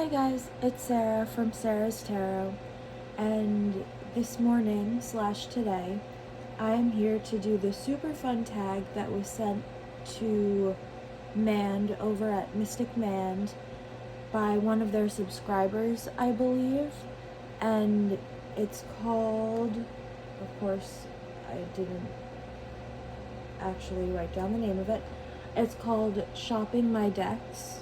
Hi guys, it's Sarah from Sarah's Tarot, and this morning / today, I am here to do the super fun tag that was sent to Mand over at Mystic Mand by one of their subscribers, I believe, and it's called, of course, I didn't actually write down the name of it, it's called Shopping My Decks.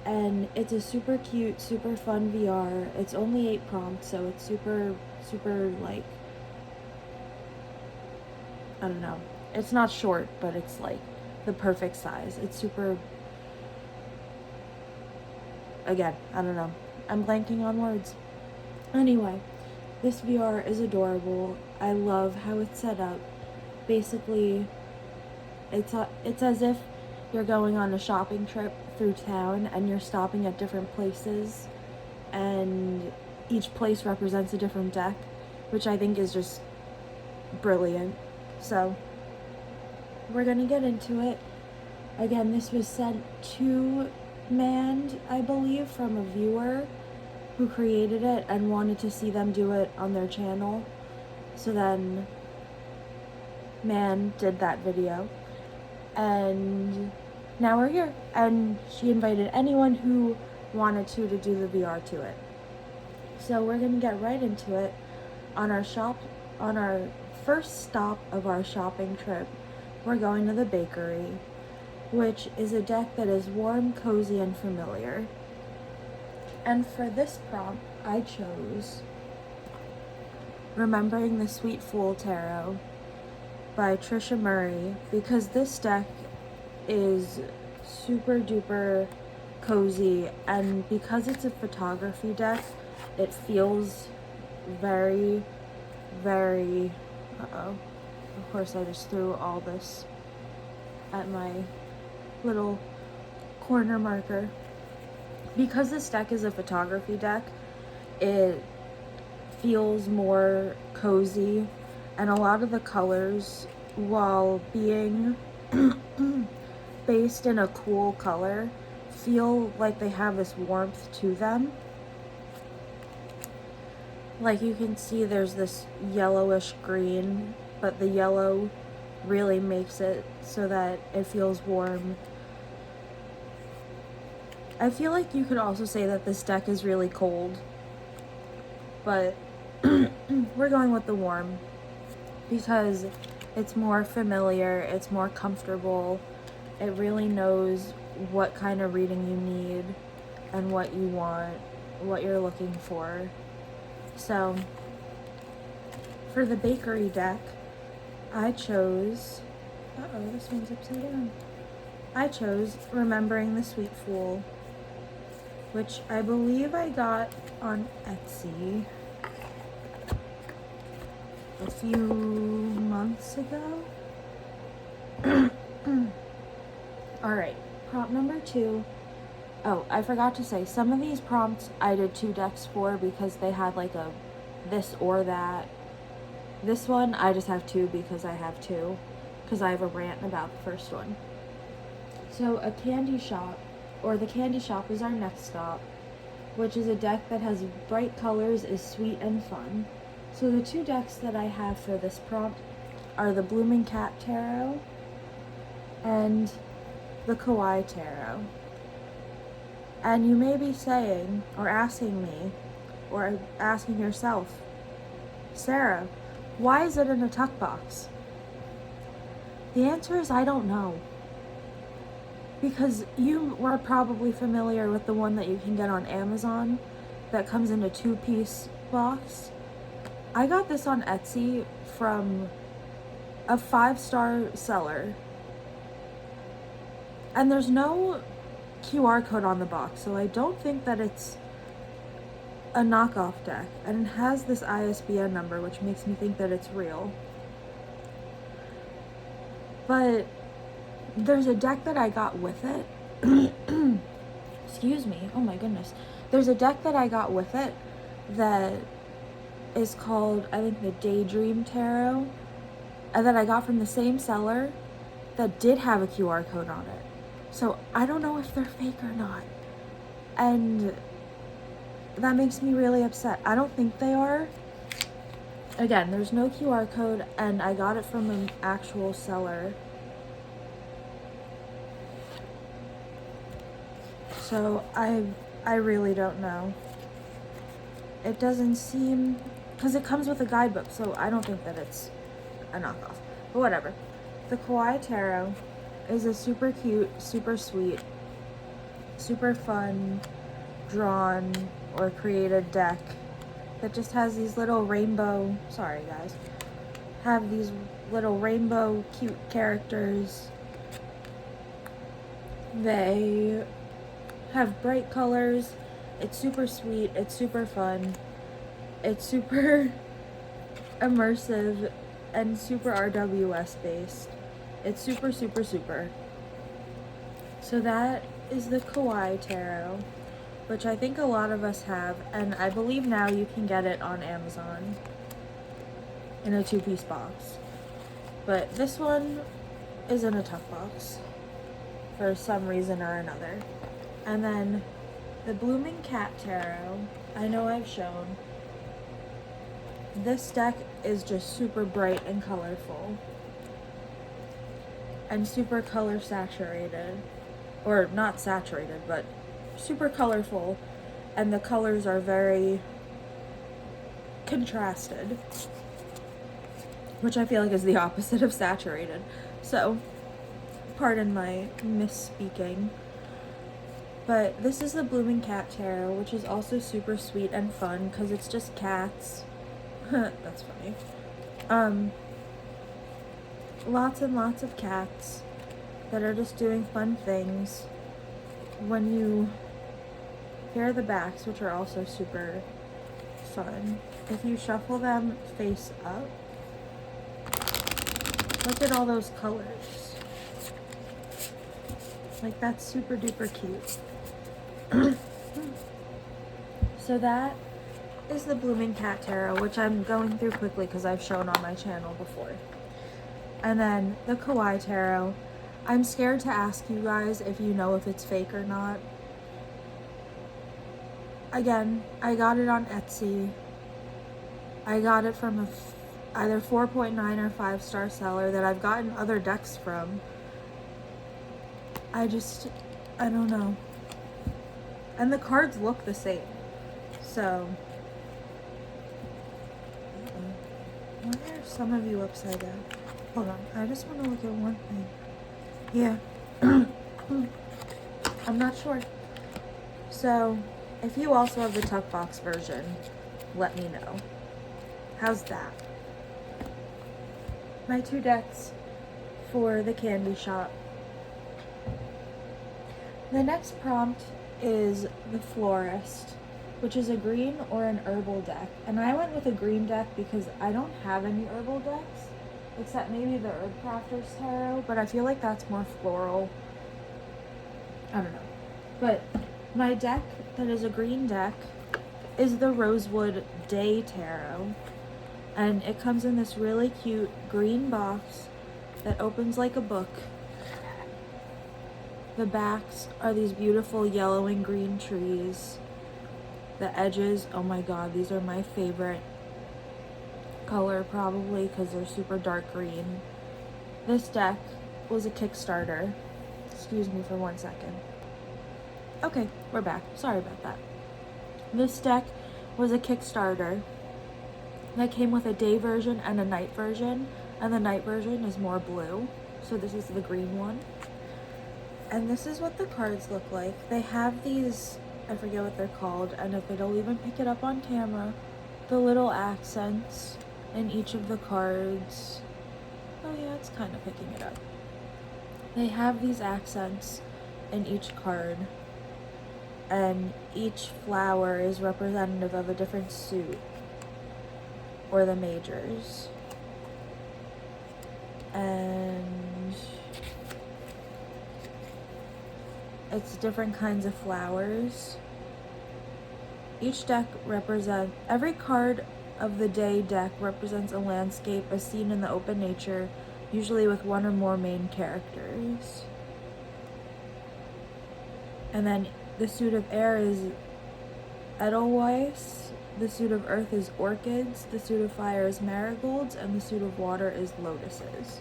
And it's a super cute, super fun VR. It's only 8 prompts, so it's super, like, I don't know. It's not short, but it's like the perfect size. It's super, again, I don't know. I'm blanking on words. Anyway, this VR is adorable. I love how it's set up. Basically, it's as if you're going on a shopping trip through town and you're stopping at different places and each place represents a different deck, which I think is just brilliant. So we're gonna get into it. Again, this was sent to Mand, I believe, from a viewer who created it and wanted to see them do it on their channel. So then Mand did that video. And now we're here, and she invited anyone who wanted to do the VR to it. So we're gonna get right into it. On our first stop of our shopping trip, we're going to the bakery, which is a deck that is warm, cozy, and familiar. And for this prompt, I chose Remembering the Sweet Fool Tarot by Trisha Murray, because this deck is super duper cozy, and because it's a photography deck, it feels very, very, of course I just threw all this at my little corner marker. Because this deck is a photography deck, it feels more cozy, and a lot of the colors, while being based in a cool color, feel like they have this warmth to them. Like you can see there's this yellowish green, but the yellow really makes it so that it feels warm. I feel like you could also say that this deck is really cold, but we're going with the warm because it's more familiar, it's more comfortable, it really knows what kind of reading you need and what you want, what you're looking for. So for the bakery deck, I chose, this one's upside down. I chose Remembering the Sweet Fool, which I believe I got on Etsy a few months ago. Alright, prompt number 2. Oh, I forgot to say, some of these prompts I did 2 decks for because they had like a this or that. This one I just have 2 because I have 2, because I have a rant about the first one. So a candy shop, or the candy shop, is our next stop, which is a deck that has bright colors, is sweet and fun. So the 2 decks that I have for this prompt are the Blooming Cat Tarot and the Kawaii Tarot. And you may be saying, or asking me, or asking yourself, Sarah, why is it in a tuck box? The answer is I don't know. Because you were probably familiar with the one that you can get on Amazon that comes in a 2-piece box. I got this on Etsy from a 5-star seller. And there's no QR code on the box, so I don't think that it's a knockoff deck. And it has this ISBN number, which makes me think that it's real. But there's a deck that I got with it. Excuse me. Oh my goodness. There's a deck that I got with it that is called, I think, the Daydream Tarot, and that I got from the same seller that did have a QR code on it. So I don't know if they're fake or not. And that makes me really upset. I don't think they are. Again, there's no QR code, and I got it from an actual seller. So I really don't know. It doesn't seem, because it comes with a guidebook, so I don't think that it's a knockoff. But whatever. The Kawaii Tarot is a super cute, super sweet, super fun, drawn or created deck that just has these little rainbow, sorry guys, have these little rainbow cute characters. They have bright colors. It's super sweet, it's super fun, it's super immersive and super RWS based. It's super, super, super. So that is the Kawaii Tarot, which I think a lot of us have, and I believe now you can get it on Amazon in a 2-piece box. But this one is in a tuck box for some reason or another. And then the Blooming Cat Tarot, I know I've shown. This deck is just super bright and colorful and super color saturated, or not saturated, but super colorful, and the colors are very contrasted, which I feel like is the opposite of saturated. So, pardon my misspeaking. But this is the Blooming Cat Tarot, which is also super sweet and fun because it's just cats. That's funny. Lots and lots of cats that are just doing fun things. When you hear the backs, which are also super fun, if you shuffle them face up, look at all those colors. Like, that's super duper cute. So that is the Blooming Cat Tarot, which I'm going through quickly because I've shown on my channel before. And then the Kawaii Tarot. I'm scared to ask you guys if you know if it's fake or not. Again, I got it on Etsy. I got it from either 4.9 or 5-star seller that I've gotten other decks from. I don't know. And the cards look the same. So, why are some of you upside down? Hold on, I just want to look at one thing. Yeah. I'm not sure. So, if you also have the tuck box version, let me know. How's that? My 2 decks for the candy shop. The next prompt is the Florist, which is a green or an herbal deck. And I went with a green deck because I don't have any herbal decks, except maybe the Herb Crafter's Tarot, but I feel like that's more floral. I don't know. But my deck that is a green deck is the Rosewood Day Tarot. And it comes in this really cute green box that opens like a book. The backs are these beautiful yellow and green trees. The edges, oh my god, these are my favorite color probably because they're super dark green. This deck was a Kickstarter. Excuse me for 1 second. Okay, we're back. Sorry about that. This deck was a Kickstarter that came with a day version and a night version, and the night version is more blue, so this is the green one. And this is what the cards look like. They have these, I forget what they're called, and if it'll even pick it up on camera, the little accents in each of the cards. Oh yeah, it's kind of picking it up. They have these accents in each card, and each flower is representative of a different suit, or the majors. And it's different kinds of flowers. Each deck every card of the day deck represents a landscape, a scene in the open nature, usually with one or more main characters. And then the suit of air is Edelweiss. The suit of earth is orchids, the suit of fire is marigolds, and the suit of water is lotuses.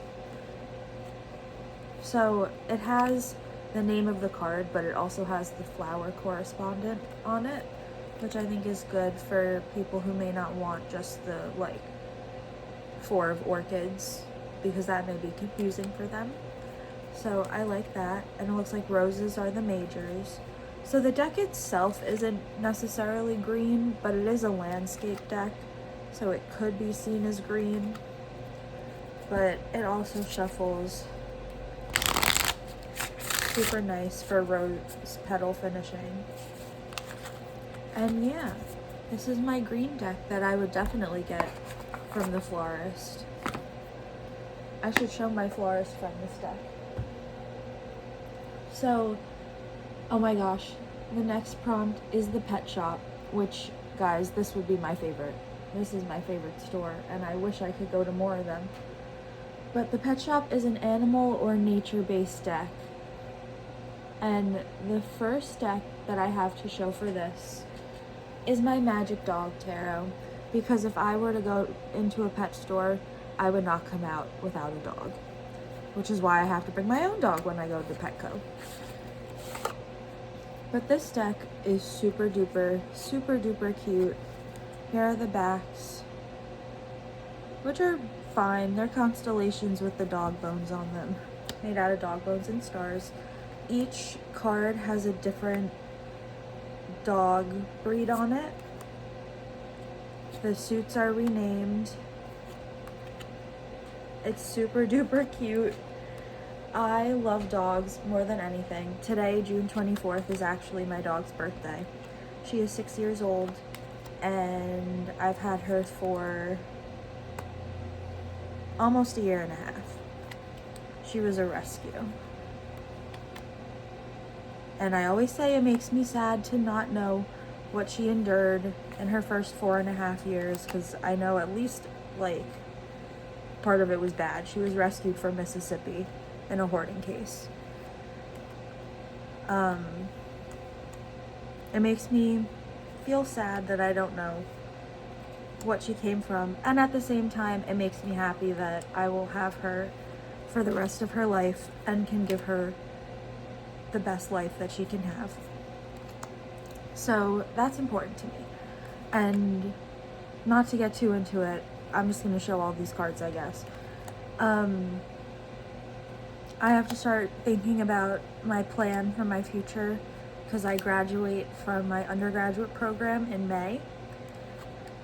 So it has the name of the card, but it also has the flower correspondent on it, which I think is good for people who may not want just the, like, 4 of orchids, because that may be confusing for them. So I like that, and it looks like roses are the majors. So the deck itself isn't necessarily green, but it is a landscape deck, so it could be seen as green, but it also shuffles super nice for rose petal finishing. And yeah, this is my green deck that I would definitely get from the Florist. I should show my Florist friend this deck. So, oh my gosh, the next prompt is the pet shop, which, guys, this would be my favorite. This is my favorite store, and I wish I could go to more of them. But the pet shop is an animal or nature-based deck. And the first deck that I have to show for this is my Magic Dog Tarot, because if I were to go into a pet store, I would not come out without a dog, which is why I have to bring my own dog when I go to Petco. But this deck is super duper cute. Here are the backs, which are fine. They're constellations with the dog bones on them, made out of dog bones and stars. Each card has a different dog breed on it. The suits are renamed. It's super duper cute. I love dogs more than anything. Today, June 24th, is actually my dog's birthday. She is 6 years old, and I've had her for almost a year and a half. She was a rescue. And I always say it makes me sad to not know what she endured in her first 4.5 years, because I know at least, like, part of it was bad. She was rescued from Mississippi in a hoarding case. It makes me feel sad that I don't know what she came from, and at the same time, it makes me happy that I will have her for the rest of her life and can give her the best life that she can have. So that's important to me. And not to get too into it, I'm just going to show all these cards, I guess. I have to start thinking about my plan for my future, because I graduate from my undergraduate program in May.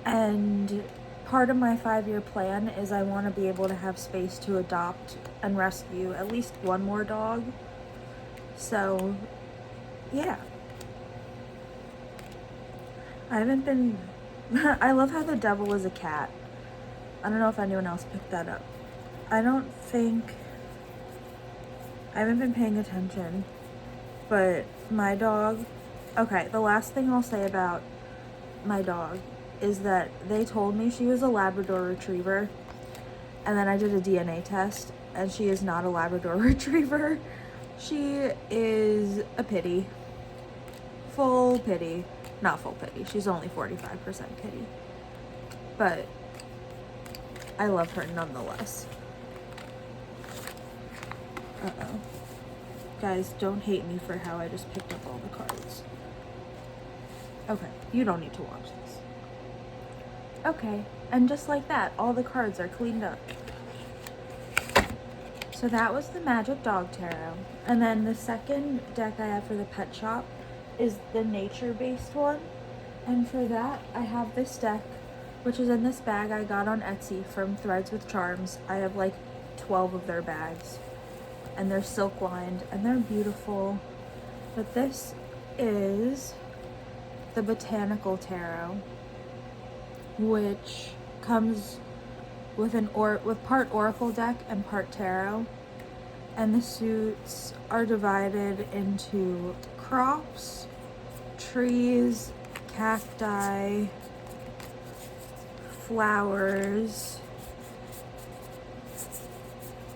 And part of my 5-year plan is I want to be able to have space to adopt and rescue at least one more dog. So, yeah. I haven't been... I love how the devil is a cat. I don't know if anyone else picked that up. I haven't been paying attention, but my dog... Okay, the last thing I'll say about my dog is that they told me she was a Labrador Retriever, and then I did a DNA test, and she is not a Labrador Retriever. She is a pitty. Full pitty. Not full pitty. She's only 45% pitty. But I love her nonetheless. Uh-oh. Guys, don't hate me for how I just picked up all the cards. Okay, you don't need to watch this. Okay, and just like that, all the cards are cleaned up. So that was the Magic Dog Tarot. And then the second deck I have for the pet shop is the nature-based one. And for that, I have this deck, which is in this bag I got on Etsy from Threads with Charms. I have like 12 of their bags. And they're silk lined, and they're beautiful. But this is the Botanical Tarot, which comes with with part Oracle deck and part Tarot. And the suits are divided into crops, trees, cacti, flowers,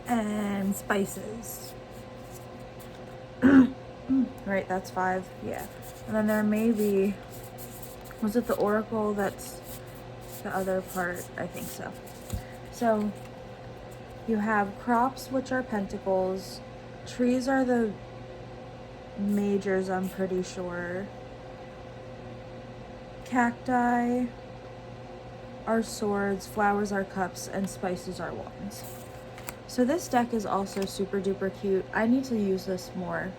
and spices. Right, that's 5, yeah. And then there may be Was it the Oracle? That's the other part. I think so. So you have crops, which are pentacles. Trees are the majors, I'm pretty sure. Cacti are swords, flowers are cups, and spices are wands. So this deck is also super duper cute. I need to use this more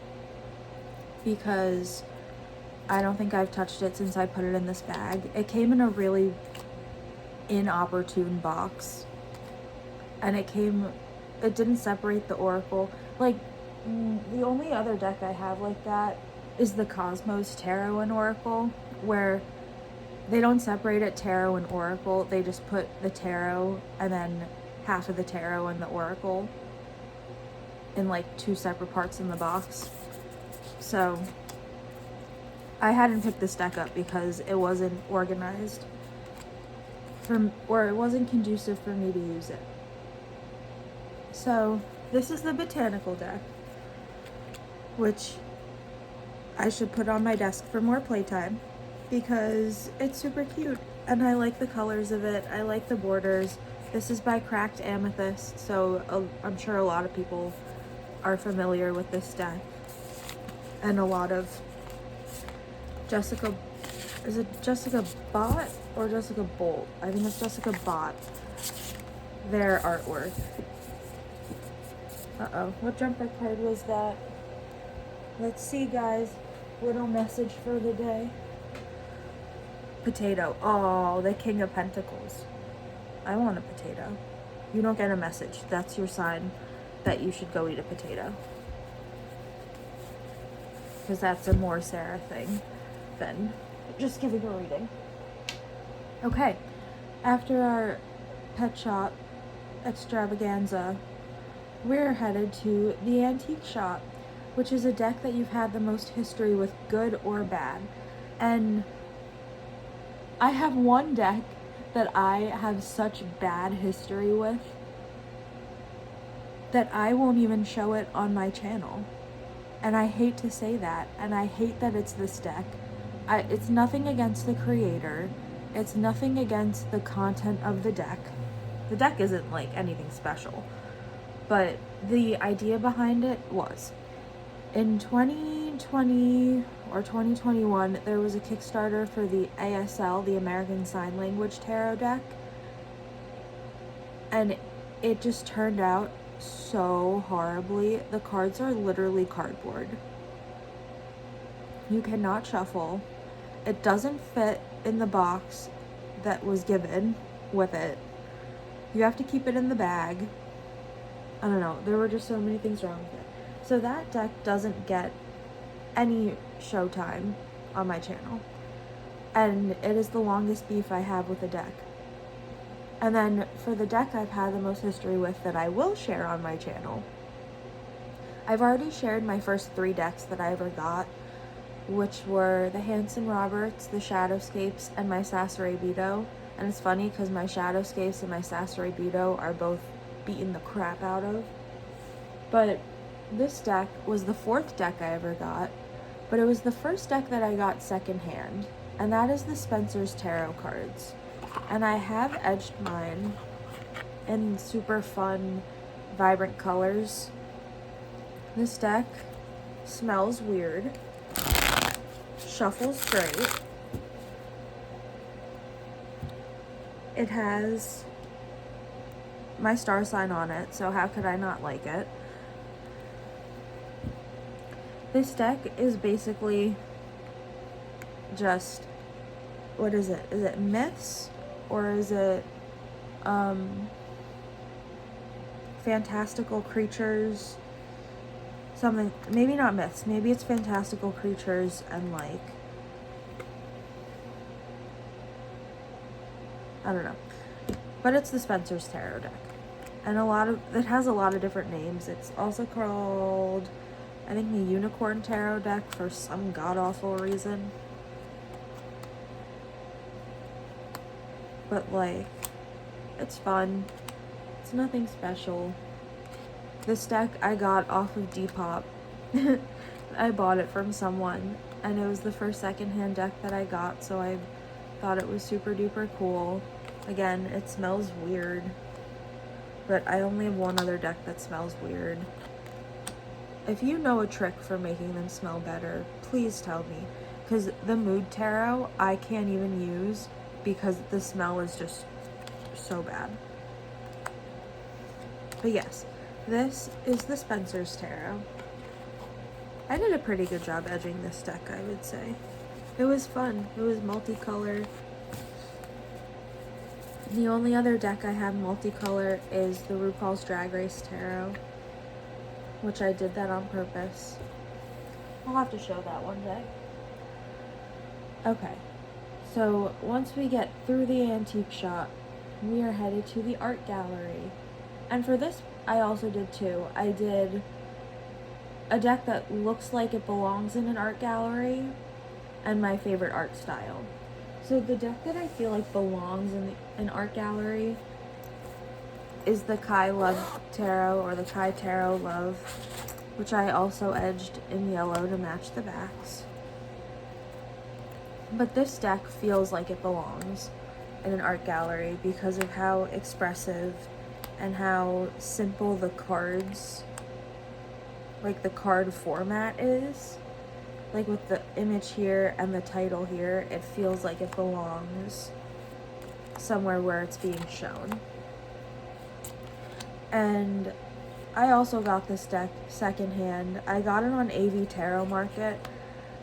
because I don't think I've touched it since I put it in this bag. It came in a really inopportune box, and it didn't separate the Oracle. Like, the only other deck I have like that is the Cosmos Tarot and Oracle, where they don't separate it Tarot and Oracle. They just put the Tarot and then half of the Tarot and the Oracle in like 2 separate parts in the box. So I hadn't picked this deck up because it wasn't organized or it wasn't conducive for me to use it. So this is the Botanical deck, which I should put on my desk for more playtime because it's super cute and I like the colors of it. I like the borders. This is by Cracked Amethyst, so I'm sure a lot of people are familiar with this deck. And a lot of is it Jessica Bott or Jessica Bolt? I think it's Jessica Bott. Their artwork. Uh-oh, what jumper card was that? Let's see, guys. Little message for the day. Potato. Oh, the King of Pentacles. I want a potato. You don't get a message. That's your sign that you should go eat a potato. Because that's a more Sarah thing than just giving a reading. Okay. After our pet shop extravaganza, we're headed to the antique shop, which is a deck that you've had the most history with, good or bad. And I have one deck that I have such bad history with that I won't even show it on my channel. And I hate to say that, and I hate that it's this deck. It's nothing against the creator. It's nothing against the content of the deck. The deck isn't like anything special, but the idea behind it was. In 2020 or 2021, there was a Kickstarter for the ASL, the American Sign Language Tarot deck, and it just turned out so horribly. The cards are literally cardboard. You cannot shuffle. It doesn't fit in the box that was given with it. You have to keep it in the bag. I don't know. There were just so many things wrong with it. So that deck doesn't get any showtime on my channel. And it is the longest beef I have with a deck. And then for the deck I've had the most history with that I will share on my channel, I've already shared my first 3 decks that I ever got, which were the Hanson Roberts, the Shadowscapes, and my Sassorebido. And it's funny because my Shadowscapes and my Sassorebido are both beaten the crap out of. But this deck was the 4th deck I ever got, but it was the first deck that I got secondhand, and that is the Spencer's Tarot cards. And I have edged mine in super fun, vibrant colors. This deck smells weird, shuffles great. It has my star sign on it, so how could I not like it? This deck is basically just, what is it? Is it myths? Or is it fantastical creatures? Something, maybe not myths, maybe it's fantastical creatures and like, I don't know. But it's the Spencer's Tarot deck. And it has a lot of different names. It's also called, I think, the Unicorn Tarot deck for some god-awful reason. But like, it's fun. It's nothing special. This deck I got off of Depop. I bought it from someone, and it was the first secondhand deck that I got, so I Thought it was super duper cool. Again, it smells weird, but I only have one other deck that smells weird. If you know a trick for making them smell better, please tell me. Because the Mood Tarot, I can't even use because the smell is just so bad. But yes, this is the Spencer's Tarot. I did a pretty good job edging this deck, I would say. It was fun. It was multicolored. The only other deck I have multicolor is the RuPaul's Drag Race Tarot, which I did that on purpose. I'll have to show that one day. Okay, so once we get through the antique shop, we are headed to the art gallery. And for this, I also did two. I did a deck that looks like it belongs in an art gallery, and my favorite art style. So the deck that I feel like belongs in an art gallery is the Kai Love Tarot, or the Kai Tarot Love, which I also edged in yellow to match the backs. But this deck feels like it belongs in an art gallery because of how expressive and how simple the cards, like the card format is. Like with the image here and the title here, it feels like it belongs somewhere where it's being shown. And I also got this deck secondhand. I got it on AV Tarot Market,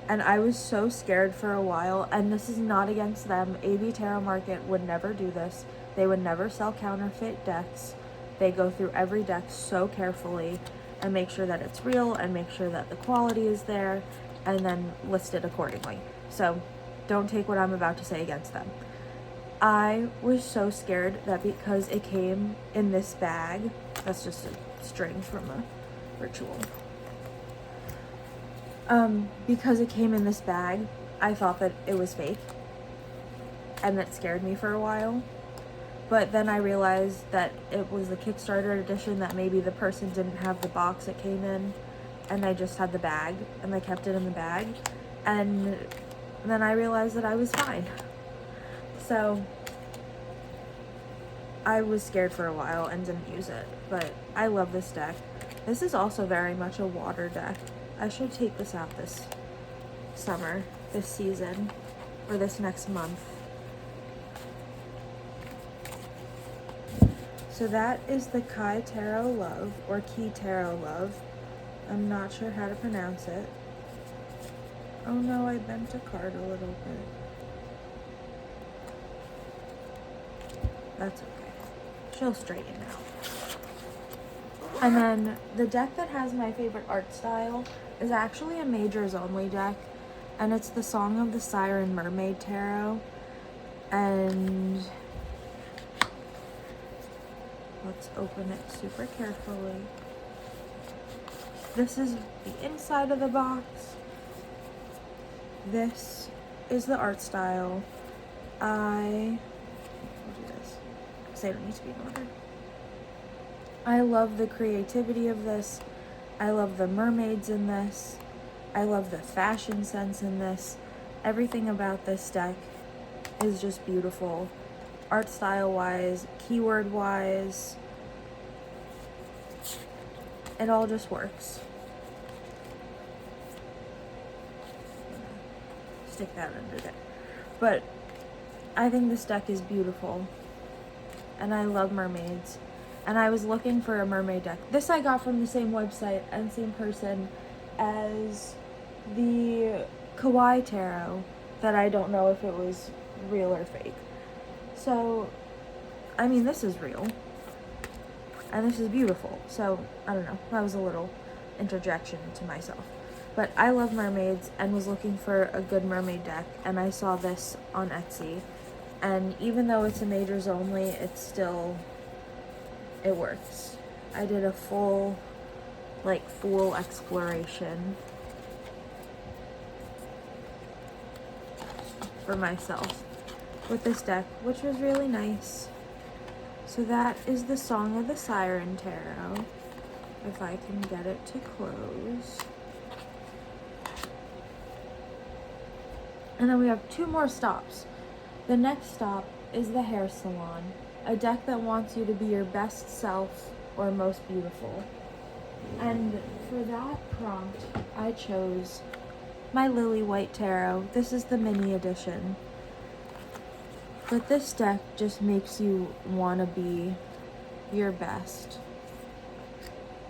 and I was so scared for a while, and this is not against them. AV Tarot Market would never do this. They would never sell counterfeit decks. They go through every deck so carefully and make sure that it's real and make sure that the quality is there, and then list it accordingly. So don't take what I'm about to say against them. I was so scared that because it came in this bag, that's just a string from a ritual. Because it came in this bag, I thought that it was fake, and that scared me for a while. But then I realized that it was the Kickstarter edition, that maybe the person didn't have the box it came in, and I just had the bag, and they kept it in the bag. And then I realized that I was fine. So I was scared for a while and didn't use it, but I love this deck. This is also very much a water deck. I should take this out this summer, this season, or this next month. So that is the Kai Tarot Love, or Key Tarot Love. I'm not sure how to pronounce it. Oh no, I bent a card a little bit. That's okay. She'll straighten out. And then the deck that has my favorite art style is actually a Majors Only deck, and it's the Song of the Siren Mermaid Tarot. And let's open it super carefully. This is the inside of the box. This is the art style. I'll do this because I don't need to be in order. I love the creativity of this. I love the mermaids in this. I love the fashion sense in this. Everything about this deck is just beautiful. Art style wise, keyword wise, it all just works. Stick that under there. But I think this deck is beautiful, and I love mermaids, and I was looking for a mermaid deck. This I got from the same website and same person as the Kawaii Tarot, that I don't know if it was real or fake. So, I mean, this is real, and this is beautiful. So, I don't know, that was a little interjection to myself. But I love mermaids and was looking for a good mermaid deck, and I saw this on Etsy. And even though it's a Majors Only, it works. I did a full exploration for myself with this deck, which was really nice. So that is the Song of the Siren Tarot, if I can get it to close. And then we have two more stops. The next stop is the hair salon, a deck that wants you to be your best self or most beautiful. And for that prompt, I chose my Lily White Tarot. This is the mini edition. But this deck just makes you want to be your best.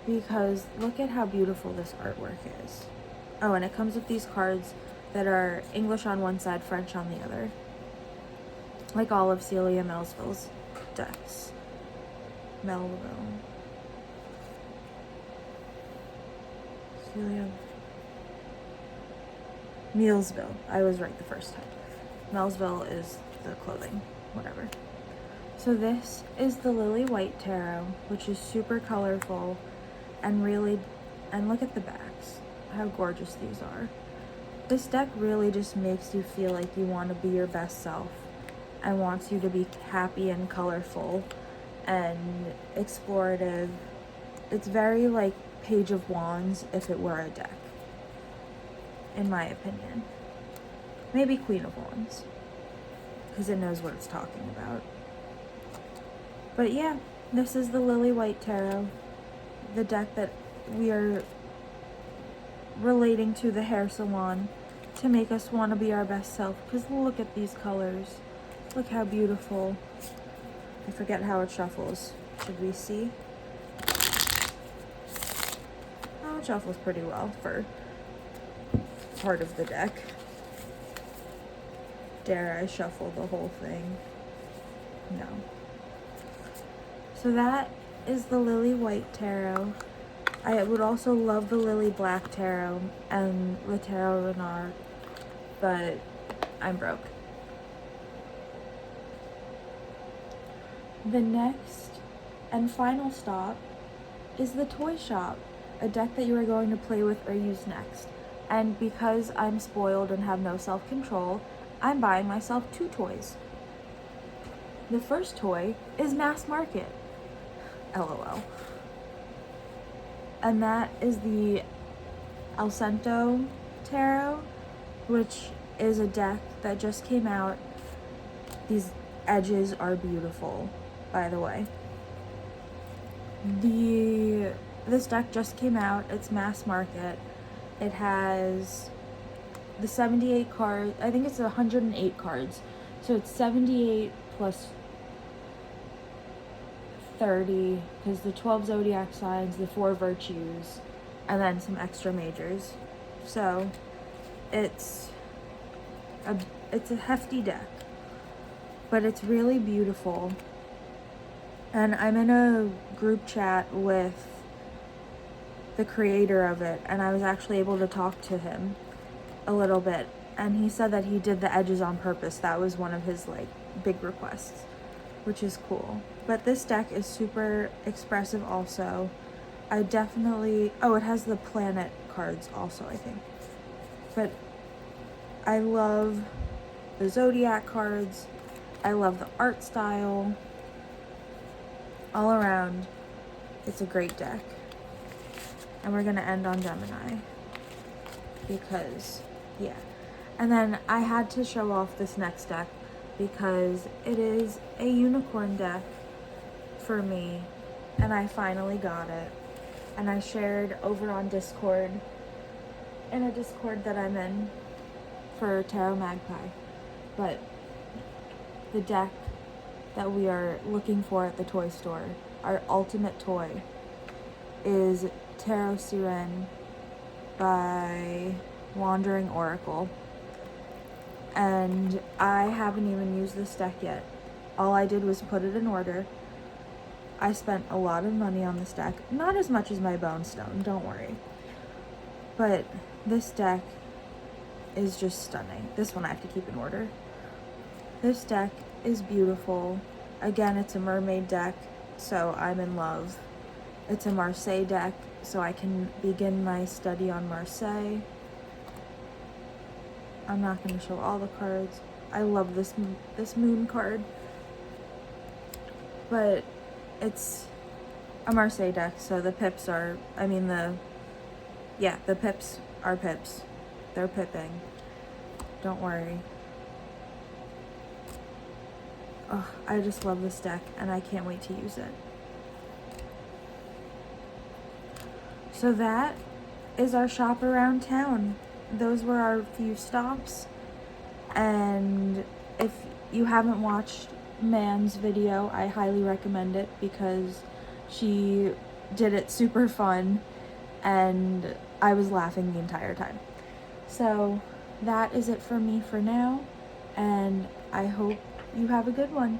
Because look at how beautiful this artwork is. Oh, and it comes with these cards that are English on one side, French on the other. Like all of Celia Melville's decks. Melville. Celia. Mealsville. I was right the first time. Melville is the clothing. Whatever. So this is the Lily White Tarot, which is super colorful and really, and look at the backs. How gorgeous these are. This deck really just makes you feel like you want to be your best self and wants you to be happy and colorful and explorative. It's very like Page of Wands if it were a deck, in my opinion. Maybe Queen of Wands, because it knows what it's talking about. But yeah, this is the Lily White Tarot, the deck that we are relating to the hair salon to make us want to be our best self. Because look at these colors. Look how beautiful. I forget how it shuffles. Should we see? Oh, it shuffles pretty well for part of the deck. Dare I shuffle the whole thing? No. So that is the Lily White Tarot. I would also love the Lily Black Tarot and the Tarot Renard, but I'm broke. The next and final stop is the toy shop, a deck that you are going to play with or use next. And because I'm spoiled and have no self-control, I'm buying myself 2 toys. The first toy is Mass Market. LOL. And that is the Alcento Tarot, which is a deck that just came out. These edges are beautiful, by the way. This deck just came out. It's Mass Market. It has the 78 cards. I think it's 108 cards. So it's 78 plus 30, because the 12 zodiac signs, the 4 virtues, and then some extra majors. So it's a hefty deck, but it's really beautiful. And I'm in a group chat with the creator of it, and I was actually able to talk to him a little bit, and he said that he did the edges on purpose. That was one of his like big requests, which is cool. But this deck is super expressive also. I definitely, oh, it has the planet cards also, I think. But I love the zodiac cards. I love the art style. All around, it's a great deck. And we're gonna end on Gemini, because, yeah. And then I had to show off this next deck because it is a unicorn deck for me, and I finally got it. And I shared over on Discord, in a Discord that I'm in for Tarot Magpie. But the deck that we are looking for at the toy store, our ultimate toy, is Tarot Siren by Wandering Oracle. And I haven't even used this deck yet. All I did was put it in order. I spent a lot of money on this deck. Not as much as my Bone Stone, don't worry. But this deck is just stunning. This one I have to keep in order. This deck is beautiful. Again, it's a mermaid deck, so I'm in love. It's a Marseille deck, so I can begin my study on Marseille. I'm not going to show all the cards. I love this moon card. But it's a Marseille deck, so the pips are, the pips are pips. They're pipping. Don't worry. Oh, I just love this deck and I can't wait to use it. So that is our shop around town. Those were our few stops. And if you haven't watched Man's video, I highly recommend it because she did it super fun and I was laughing the entire time. So that is it for me for now, and I hope you have a good one.